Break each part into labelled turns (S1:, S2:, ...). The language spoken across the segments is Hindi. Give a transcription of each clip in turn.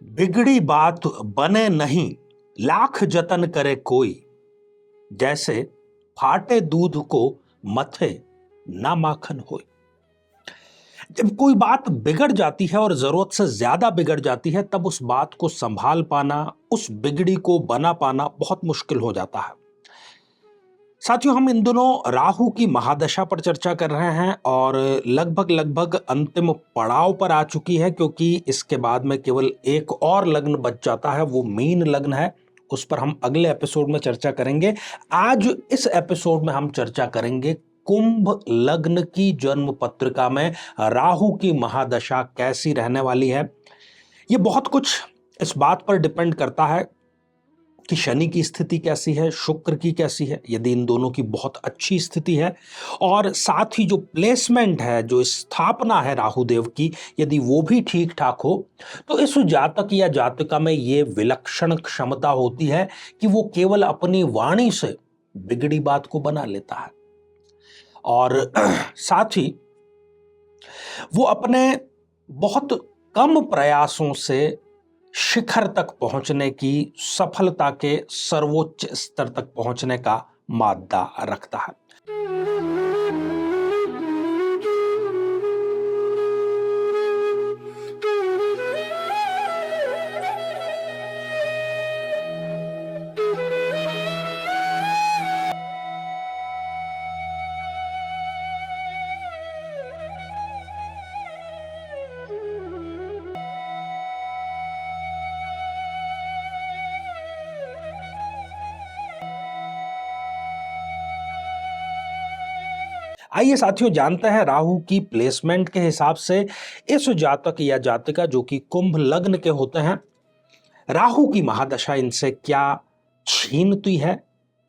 S1: बिगड़ी बात बने नहीं, लाख जतन करे कोई। जैसे फाटे दूध को मथे ना माखन होय। जब कोई बात बिगड़ जाती है और जरूरत से ज्यादा बिगड़ जाती है, तब उस बात को संभाल पाना, उस बिगड़ी को बना पाना बहुत मुश्किल हो जाता है। साथियों, हम इन दिनों राहु की महादशा पर चर्चा कर रहे हैं और लगभग लगभग अंतिम पड़ाव पर आ चुकी है, क्योंकि इसके बाद में केवल एक और लग्न बच जाता है, वो मीन लग्न है। उस पर हम अगले एपिसोड में चर्चा करेंगे। आज इस एपिसोड में हम चर्चा करेंगे कुंभ लग्न की जन्म पत्रिका में राहु की महादशा कैसी रहने वाली है। ये बहुत कुछ इस बात पर डिपेंड करता है कि शनि की स्थिति कैसी है, शुक्र की कैसी है। यदि इन दोनों की बहुत अच्छी स्थिति है और साथ ही जो प्लेसमेंट है, जो स्थापना है राहुदेव की, यदि वो भी ठीक ठाक हो, तो इस जातक या जातिका में ये विलक्षण क्षमता होती है कि वो केवल अपनी वाणी से बिगड़ी बात को बना लेता है और साथ ही वो अपने बहुत कम प्रयासों से शिखर तक पहुंचने की, सफलता के सर्वोच्च स्तर तक पहुंचने का मादा रखता है। आइए साथियों, जानते हैं राहु की प्लेसमेंट के हिसाब से इस जातक या जातिका जो कि कुंभ लग्न के होते हैं, राहु की महादशा इनसे क्या छीनती है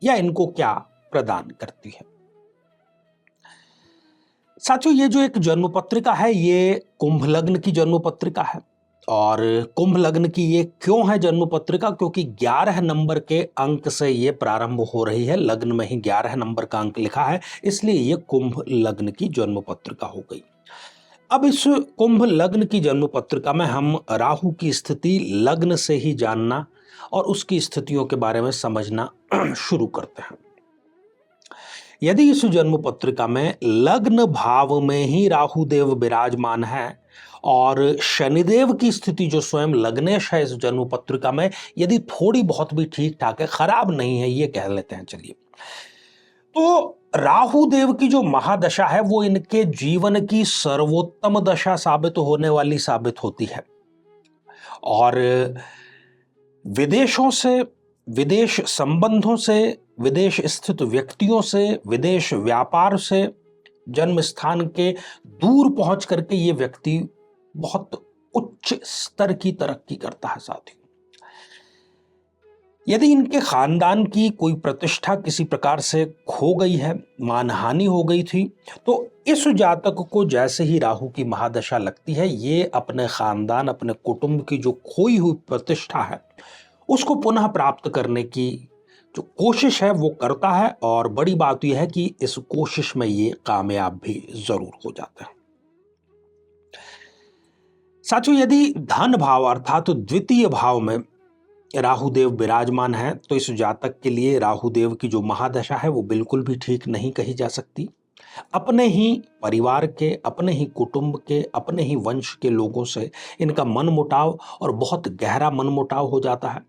S1: या इनको क्या प्रदान करती है। साथियों, ये जो एक जन्म पत्रिका है, ये कुंभ लग्न की जन्म पत्रिका है। और कुंभ लग्न की ये क्यों है जन्म पत्रिका? क्योंकि 11 नंबर के अंक से ये प्रारंभ हो रही है। लग्न में ही 11 नंबर का अंक लिखा है, इसलिए ये कुंभ लग्न की जन्म पत्रिका हो गई। अब इस कुंभ लग्न की जन्म पत्रिका में हम राहु की स्थिति लग्न से ही जानना और उसकी स्थितियों के बारे में समझना शुरू करते हैं। यदि इस जन्म पत्रिका में लग्न भाव में ही राहु देव विराजमान है और शनिदेव की स्थिति जो स्वयं लग्नेश है इस जन्म पत्रिका में, यदि थोड़ी बहुत भी ठीक ठाक है, खराब नहीं है, ये कह लेते हैं चलिए, तो राहु देव की जो महादशा है वो इनके जीवन की सर्वोत्तम दशा साबित होने वाली साबित होती है। और विदेशों से, विदेश संबंधों से, विदेश स्थित व्यक्तियों से, विदेश व्यापार से, जन्म स्थान के दूर पहुंच करके ये व्यक्ति बहुत उच्च स्तर की तरक्की करता है। साथियों, यदि इनके खानदान की कोई प्रतिष्ठा किसी प्रकार से खो गई है, मानहानि हो गई थी, तो इस जातक को जैसे ही राहु की महादशा लगती है, ये अपने खानदान, अपने कुटुंब की जो खोई हुई प्रतिष्ठा है उसको पुनः प्राप्त करने की जो कोशिश है वो करता है। और बड़ी बात यह है कि इस कोशिश में ये कामयाब भी जरूर हो जाता है। साथियों, यदि धन भाव अर्थात द्वितीय भाव में राहुदेव विराजमान है, तो इस जातक के लिए राहुदेव की जो महादशा है वो बिल्कुल भी ठीक नहीं कही जा सकती। अपने ही परिवार के, अपने ही कुटुंब के, अपने ही वंश के लोगों से इनका मनमुटाव और बहुत गहरा मनमुटाव हो जाता है।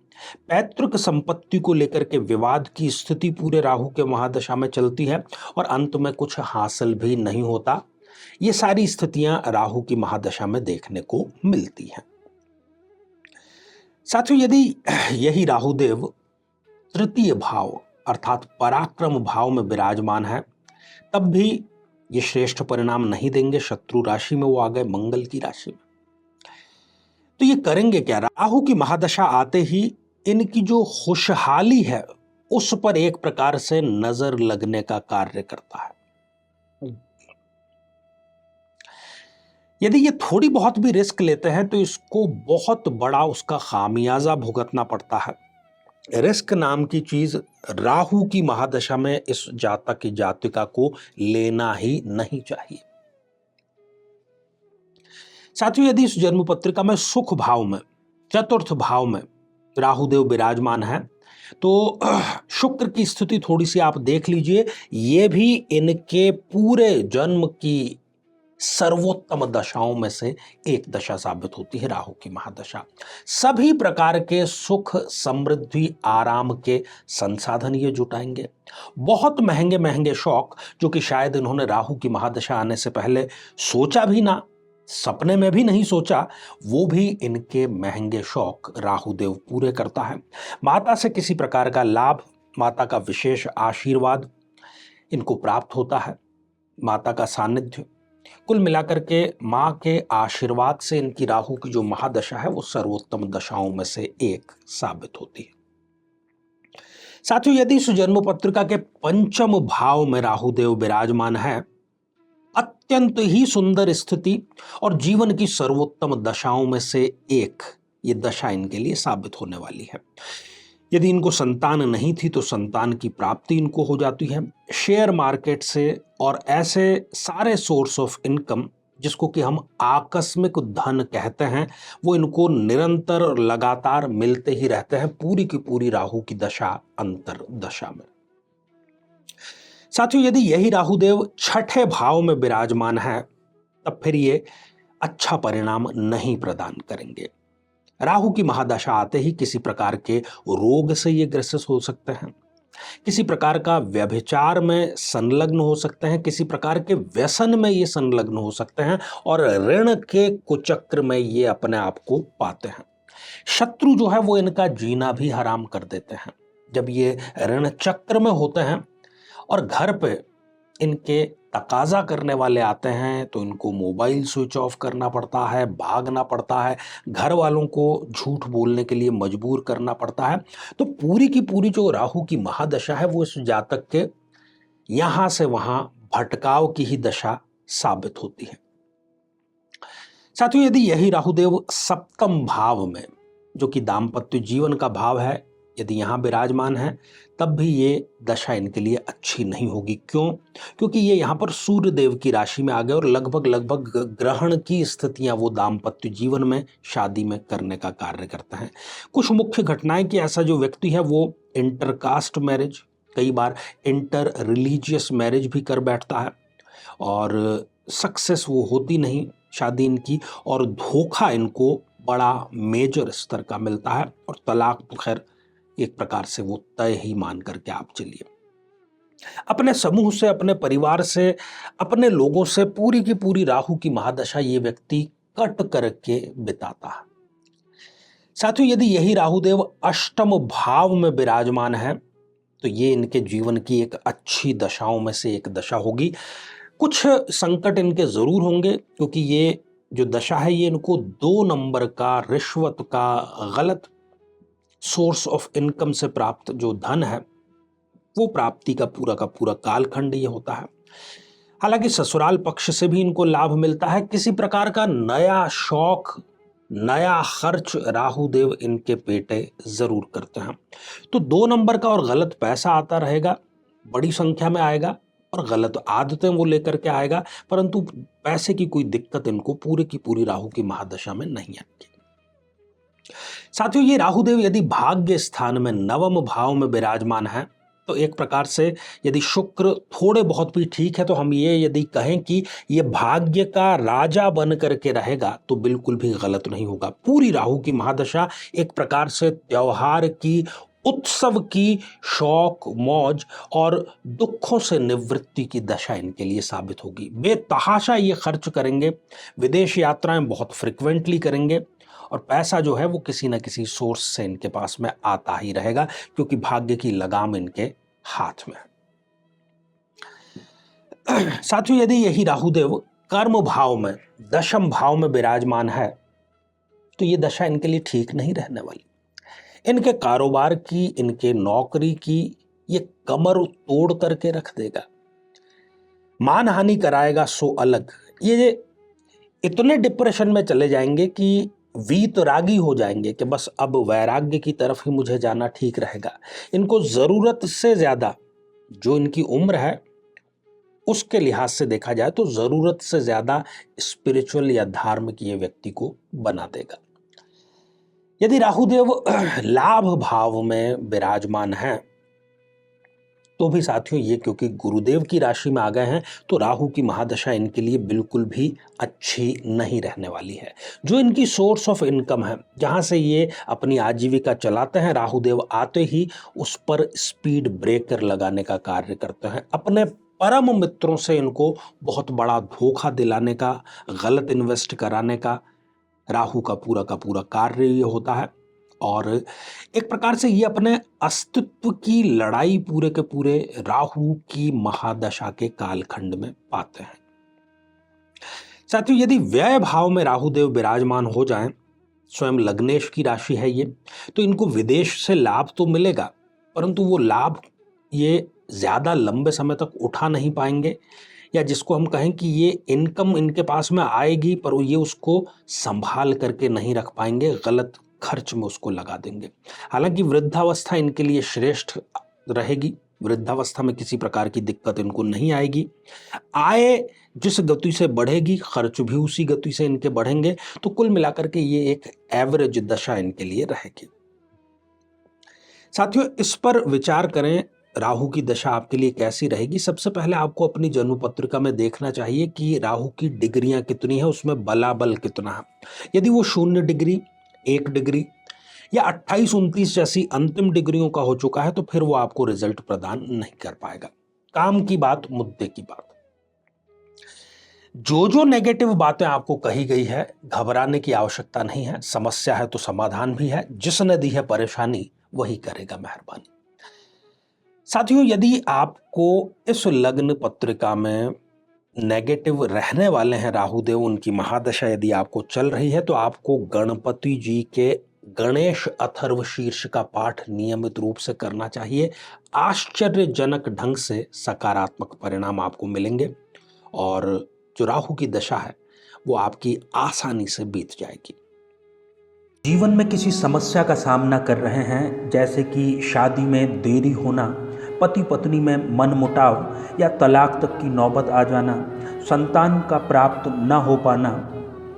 S1: पैतृक संपत्ति को लेकर के विवाद की स्थिति पूरे राहु के महादशा में चलती है और अंत में कुछ हासिल भी नहीं होता। ये सारी स्थितियां राहु की महादशा में देखने को मिलती हैं। साथियों, यदि यही राहुदेव तृतीय भाव अर्थात पराक्रम भाव में विराजमान है, तब भी ये श्रेष्ठ परिणाम नहीं देंगे। शत्रु राशि में वो आ गए, मंगल की राशि में। तो ये करेंगे क्या? राहु की महादशा आते ही इनकी जो खुशहाली है उस पर एक प्रकार से नजर लगने का कार्य करता है। यदि ये थोड़ी बहुत भी रिस्क लेते हैं तो इसको बहुत बड़ा उसका खामियाजा भुगतना पड़ता है। रिस्क नाम की चीज राहु की महादशा में इस जातक की जातिका को लेना ही नहीं चाहिए। साथियों, यदि इस जन्म पत्रिका में सुख भाव में चतुर्थ भाव में राहुदेव विराजमान है। तो शुक्र की स्थिति थोड़ी सी आप देख लीजिए, ये भी इनके पूरे जन्म की सर्वोत्तम दशाओं में से एक दशा साबित होती है, राहु की महादशा। सभी प्रकार के सुख, समृद्धि, आराम के संसाधन ये जुटाएंगे। बहुत महंगे महंगे शौक जो कि शायद इन्होंने राहु की महादशा आने से पहले सोचा भी ना, सपने में भी नहीं सोचा, वो भी इनके महंगे शौक राहुदेव पूरे करता है। माता से किसी प्रकार का लाभ, माता का विशेष आशीर्वाद इनको प्राप्त होता है, माता का सानिध्य। कुल मिलाकर के मां के आशीर्वाद से इनकी राहु की जो महादशा है वो सर्वोत्तम दशाओं में से एक साबित होती है। साथियों, यदि इस जन्म पत्रिका के पंचम भाव में राहुदेव विराजमान है, अत्यंत ही सुंदर स्थिति और जीवन की सर्वोत्तम दशाओं में से एक ये दशा इनके लिए साबित होने वाली है। यदि इनको संतान नहीं थी तो संतान की प्राप्ति इनको हो जाती है। शेयर मार्केट से और ऐसे सारे सोर्स ऑफ इनकम जिसको कि हम आकस्मिक धन कहते हैं, वो इनको निरंतर और लगातार मिलते ही रहते हैं पूरी की पूरी राहु की दशा अंतर दशा में। साथियों, यदि यही राहुदेव छठे भाव में विराजमान है तब फिर ये अच्छा परिणाम नहीं प्रदान करेंगे। राहु की महादशा आते ही किसी प्रकार के रोग से ये ग्रसित हो सकते हैं, किसी प्रकार का व्यभिचार में संलग्न हो सकते हैं, किसी प्रकार के व्यसन में ये संलग्न हो सकते हैं और ऋण के कुचक्र में ये अपने आप को पाते हैं। शत्रु जो है वो इनका जीना भी हराम कर देते हैं। जब ये ऋण चक्र में होते हैं और घर पे इनके तकाजा करने वाले आते हैं तो इनको मोबाइल स्विच ऑफ करना पड़ता है, भागना पड़ता है, घर वालों को झूठ बोलने के लिए मजबूर करना पड़ता है। तो पूरी की पूरी जो राहु की महादशा है वो इस जातक के यहां से वहां भटकाव की ही दशा साबित होती है। साथियों, यदि यही राहुदेव सप्तम भाव में, जो कि दाम्पत्य जीवन का भाव है, यदि यहां विराजमान है तब भी ये दशा इनके लिए अच्छी नहीं होगी। क्यों? क्योंकि ये यहाँ पर सूर्य देव की राशि में आ गए और लगभग ग्रहण की स्थितियां वो दाम्पत्य जीवन में, शादी में करने का कार्य करते हैं। कुछ मुख्य घटनाएं कि ऐसा जो व्यक्ति है वो इंटरकास्ट मैरिज, कई बार इंटर रिलीजियस मैरिज भी कर बैठता है और सक्सेस वो होती नहीं शादी इनकी, और धोखा इनको बड़ा मेजर स्तर का मिलता है और तलाक तो खैर एक प्रकार से वो तय ही मान करके आप चलिए। अपने समूह से, अपने परिवार से, अपने लोगों से पूरी की पूरी राहु की महादशा ये व्यक्ति कट करके बिताता है। साथियों, यदि यही राहुदेव अष्टम भाव में विराजमान है तो ये इनके जीवन की एक अच्छी दशाओं में से एक दशा होगी। कुछ संकट इनके जरूर होंगे क्योंकि ये जो दशा है ये इनको 2 नंबर का, रिश्वत का, गलत सोर्स ऑफ इनकम से प्राप्त जो धन है वो प्राप्ति का पूरा कालखंड ये होता है। हालांकि ससुराल पक्ष से भी इनको लाभ मिलता है। किसी प्रकार का नया शौक, नया खर्च राहुदेव इनके पेटे जरूर करते हैं। तो 2 नंबर का और गलत पैसा आता रहेगा, बड़ी संख्या में आएगा और गलत आदतें वो लेकर के आएगा, परंतु पैसे की कोई दिक्कत इनको पूरी की पूरी राहु की महादशा में नहीं आएगी। साथियों, ये राहुदेव यदि भाग्य स्थान में नवम भाव में विराजमान है तो एक प्रकार से यदि शुक्र थोड़े बहुत भी ठीक है तो हम ये यदि कहें कि ये भाग्य का राजा बन करके रहेगा तो बिल्कुल भी गलत नहीं होगा। पूरी राहु की महादशा एक प्रकार से त्योहार की, उत्सव की, शौक मौज और दुखों से निवृत्ति की दशा इनके लिए साबित होगी। बेतहाशा ये खर्च करेंगे, विदेश यात्राएं बहुत फ्रिक्वेंटली करेंगे और पैसा जो है वो किसी न किसी सोर्स से इनके पास में आता ही रहेगा क्योंकि भाग्य की लगाम इनके हाथ में है। साथियों, यदि यही राहुदेव कर्म भाव में, दशम भाव में विराजमान है तो ये दशा इनके लिए ठीक नहीं रहने वाली। इनके कारोबार की, इनके नौकरी की ये कमर तोड़ करके रख देगा, मानहानि कराएगा सो अलग। ये इतने डिप्रेशन में चले जाएंगे कि वीतरागी हो जाएंगे कि बस अब वैराग्य की तरफ ही मुझे जाना ठीक रहेगा। इनको जरूरत से ज्यादा, जो इनकी उम्र है उसके लिहाज से देखा जाए तो जरूरत से ज्यादा स्पिरिचुअल या धार्मिक ये व्यक्ति को बना देगा। यदि राहुदेव लाभ भाव में विराजमान है तो भी साथियों ये क्योंकि गुरुदेव की राशि में आ गए हैं तो राहु की महादशा इनके लिए बिल्कुल भी अच्छी नहीं रहने वाली है। जो इनकी सोर्स ऑफ इनकम है, जहां से ये अपनी आजीविका चलाते हैं, राहुदेव आते ही उस पर स्पीड ब्रेकर लगाने का कार्य करते हैं। अपने परम मित्रों से इनको बहुत बड़ा धोखा दिलाने का, गलत इन्वेस्ट कराने का राहु का पूरा कार्य ये होता है। और एक प्रकार से ये अपने अस्तित्व की लड़ाई पूरे के पूरे राहु की महादशा के कालखंड में पाते हैं। साथियों, यदि व्यय भाव में राहुदेव विराजमान हो जाएं, स्वयं लग्नेश की राशि है ये, तो इनको विदेश से लाभ तो मिलेगा, परंतु वो लाभ ये ज्यादा लंबे समय तक उठा नहीं पाएंगे, या जिसको हम कहें कि ये इनकम इनके पास में आएगी पर ये उसको संभाल करके नहीं रख पाएंगे, गलत खर्च में उसको लगा देंगे। हालांकि वृद्धावस्था इनके लिए श्रेष्ठ रहेगी, वृद्धावस्था में किसी प्रकार की दिक्कत इनको नहीं आएगी। आय जिस गति से बढ़ेगी, खर्च भी उसी गति से इनके बढ़ेंगे, तो कुल मिलाकर के ये एक एवरेज दशा इनके लिए रहेगी। साथियों, इस पर विचार करें राहु की दशा आपके लिए कैसी रहेगी। सबसे पहले आपको अपनी जन्म पत्रिका में देखना चाहिए कि राहु की डिग्रियां कितनी है, उसमें बलाबल कितना है। यदि वो 0 डिग्री, 1 डिग्री या 28-29 जैसी अंतिम डिग्रियों का हो चुका है तो फिर वो आपको रिजल्ट प्रदान नहीं कर पाएगा। काम की बात, मुद्दे की बात, जो नेगेटिव बातें आपको कही गई है, घबराने की आवश्यकता नहीं है। समस्या है तो समाधान भी है, जिसने दी है परेशानी वही करेगा मेहरबानी। साथियों, यदि आपको इस लग्न पत्रिका में नेगेटिव रहने वाले हैं राहुदेव, उनकी महादशा यदि आपको चल रही है, तो आपको गणपति जी के गणेश अथर्व शीर्ष का पाठ नियमित रूप से करना चाहिए। आश्चर्यजनक ढंग से सकारात्मक परिणाम आपको मिलेंगे और जो राहु की दशा है वो आपकी आसानी से बीत जाएगी।
S2: जीवन में किसी समस्या का सामना कर रहे हैं, जैसे कि शादी में देरी होना, पति पत्नी में मनमुटाव या तलाक तक की नौबत आ जाना, संतान का प्राप्त न हो पाना,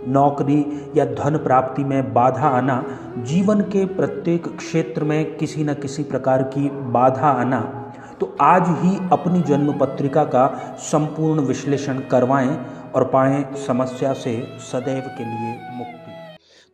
S2: नौकरी या धन प्राप्ति में बाधा आना, जीवन के प्रत्येक क्षेत्र में किसी न किसी प्रकार की बाधा आना, तो आज ही अपनी जन्म पत्रिका का संपूर्ण विश्लेषण करवाएं और पाएं समस्या से सदैव के लिए मुक्ति।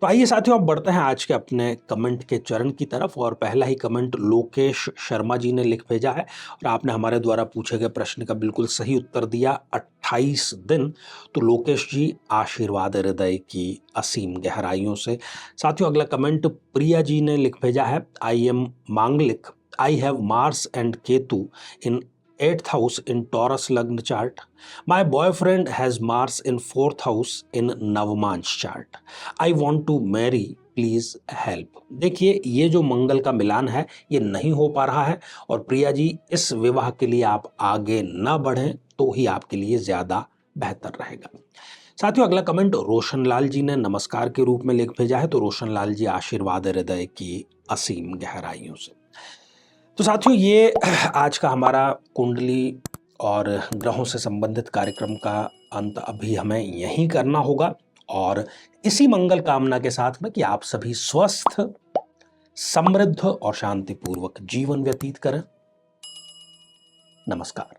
S1: तो आइए साथियों, अब बढ़ते हैं आज के अपने कमेंट के चरण की तरफ। और पहला ही कमेंट लोकेश शर्मा जी ने लिख भेजा है और आपने हमारे द्वारा पूछे गए प्रश्न का बिल्कुल सही उत्तर दिया, 28 दिन। तो लोकेश जी, आशीर्वाद हृदय की असीम गहराइयों से। साथियों, अगला कमेंट प्रिया जी ने लिख भेजा है, आई एम मांगलिक, I have Mars and Ketu in 8th house in Taurus Lagna chart. My boyfriend has Mars in 4th house in Navmansh chart. I want to marry, please help. देखिए, ये जो मंगल का मिलान है ये नहीं हो पा रहा है और प्रिया जी, इस विवाह के लिए आप आगे ना बढ़ें तो ही आपके लिए ज्यादा बेहतर रहेगा। साथियों, अगला कमेंट रोशन लाल जी ने नमस्कार के रूप में लिख भेजा है। तो रोशन लाल जी, आशीर्वाद हृदय की असीम गहराइयों से। तो साथियों, ये आज का हमारा कुंडली और ग्रहों से संबंधित कार्यक्रम का अंत अभी हमें यहीं करना होगा और इसी मंगल कामना के साथ में कि आप सभी स्वस्थ, समृद्ध और शांतिपूर्वक जीवन व्यतीत करें। नमस्कार।